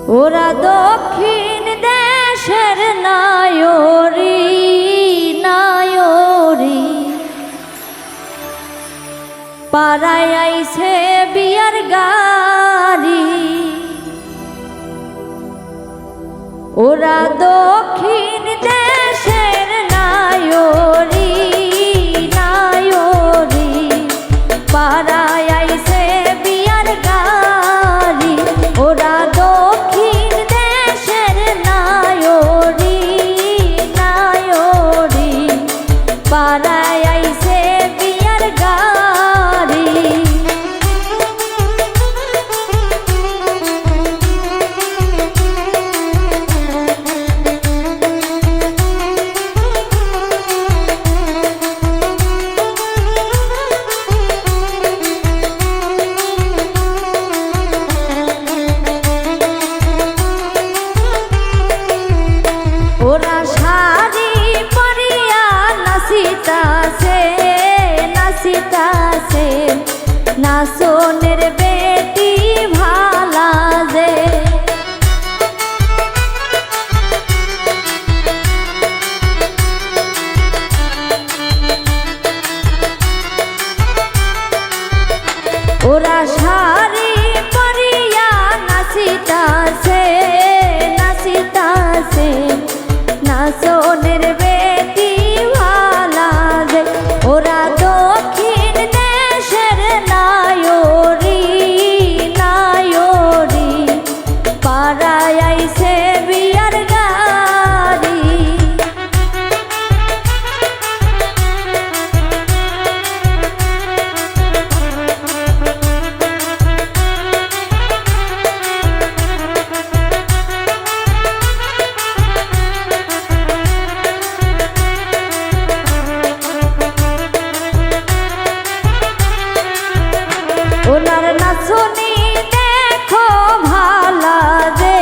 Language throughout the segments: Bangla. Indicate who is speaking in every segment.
Speaker 1: ওরা দক্ষিণ দেশের নায়রি নায়রি, পাড়ায় আইছে বিয়ার গাড়ি। ওরা দক্ষিণ দেশের নায়রি নায়রি, পাড়ায় আইছে বিয়ার গাড়ি। ওরা দক্ষিণ দেশের নায়রি নায়রি, পাড়ায় আইছে বিয়ার গাড়ি। ওরা শাড়ি পরিয়া নাচিতাছে নাচিতাছে, নাচনের বেটি ভালা যে। ওরা শাড়ি পরিয়া নাচিতাছে নাচিতাছে, নাচনের বেটি ভালা যে। ওরা দক্ষিণ দেশের নায়রি নায়রি, পাড়ায় আইছে বিয়ার গাড়ি। ওনার নাচনি দেখো ভালা যে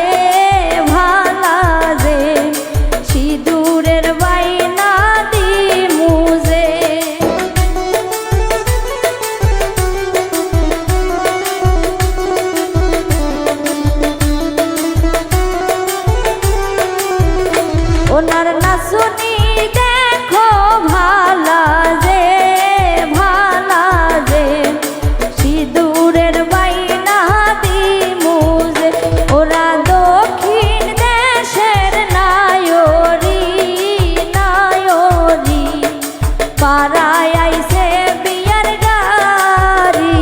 Speaker 1: ভালা যে, সিঁদুরের বাইনা দিমু যে। ওনার নাচনি দেখো ভালা যে ভালা যে, সিঁদুরের বাইনা দিমু যে। ওরা দক্ষিণ দেশের নায়রি নায়রি, পাড়ায় আইছে বিয়ার গাড়ি।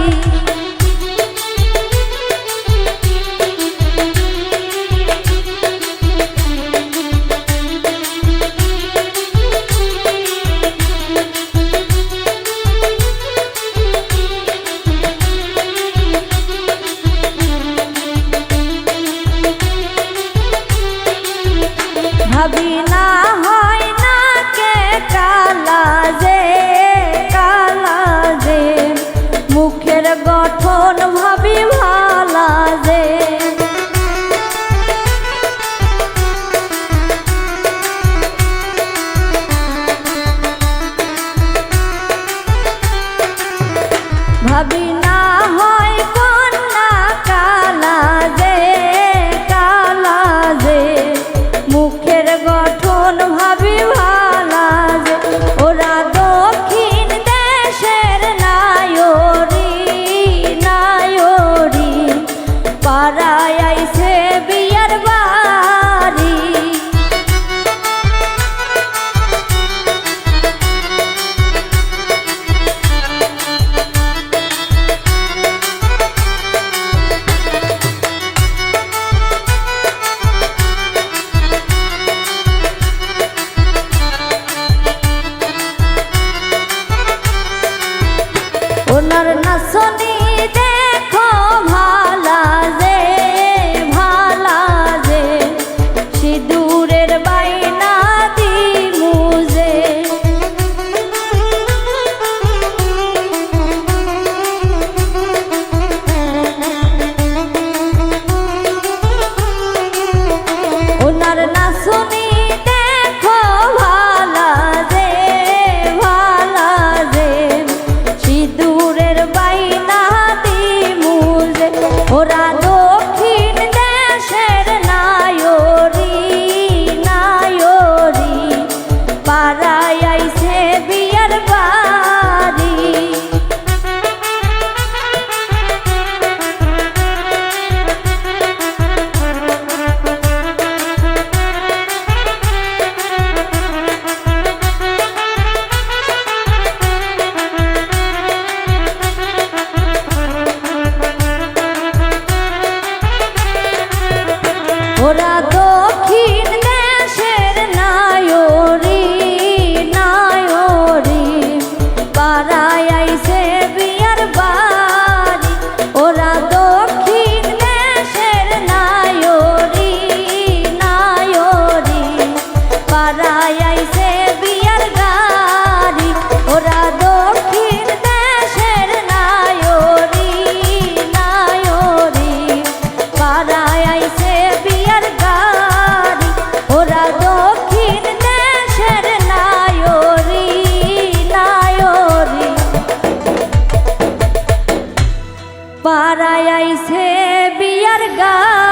Speaker 1: ভাবি না হয় না কে কালা যে কালা যে, মুখের গঠন ভাবি ভালা যে। ভাবি না হয় কন্যা কালা যে কালা যে, মুখের গঠন ভাবি ভালা যে। ওরা দক্ষিণ দেশের নায়রি নায়রি, পাড়ায় আইছে বিয়ার বাড়ি। ওনার নাচনি দেখো ভালা যে ভালা যে, সিঁদুরের বাইনা দিমু যে। ওনার নাচনি দেখো ভালা যে ভালা যে, সিঁদুরের বাইনা দিমু যে। ওরা দক্ষিণ দেশের বাজাইছে বিয়ার গান